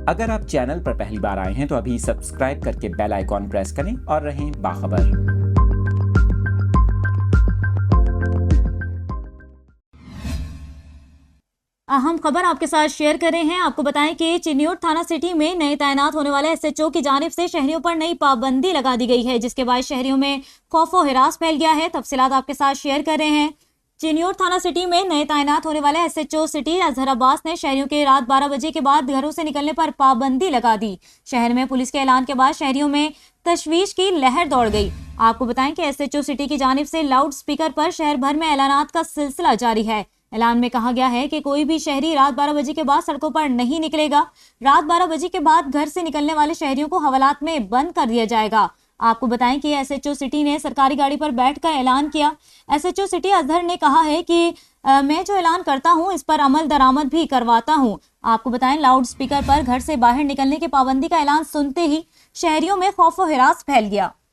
अगर आप चैनल पर पहली बार आए हैं तो अभी सब्सक्राइब करके बेल आइकॉन प्रेस करें और रहें बाखबर। अहम खबर आपके साथ शेयर कर रहे हैं। आपको बताएं कि चिन्योट थाना सिटी में नए तैनात होने वाले एसएचओ की जानिब से शहरियों पर नई पाबंदी लगा दी गई है, जिसके बाद शहरियों में खौफ व हिरास फैल गया है। तफसीलात आपके साथ शेयर कर रहे हैं। चिन्योट थाना सिटी में नए तैनात होने वाले एसएचओ सिटी अजहर अब्बास ने शहरियों के रात 12 बजे के बाद घरों से निकलने पर पाबंदी लगा दी। शहर में पुलिस के ऐलान के बाद शहरियों में तशवीश की लहर दौड़ गई। आपको बताएं कि एसएचओ सिटी की जानिब से लाउड स्पीकर पर शहर भर में ऐलानात का सिलसिला जारी है। ऐलान में कहा गया है कि कोई भी शहरी रात 12 बजे के बाद सड़कों पर नहीं निकलेगा। रात 12 बजे के बाद घर से निकलने वाले शहरियों को हवालात में बंद कर दिया जाएगा। आपको बताएं कि एसएचओ सिटी ने सरकारी गाड़ी पर बैठकर ऐलान किया। एसएचओ सिटी अजहर ने कहा है कि मैं जो ऐलान करता हूं इस पर अमल दरामद भी करवाता हूं। आपको बताएं लाउड स्पीकर पर घर से बाहर निकलने की पाबंदी का ऐलान सुनते ही शहरियों में खौफ व हिरास फैल गया।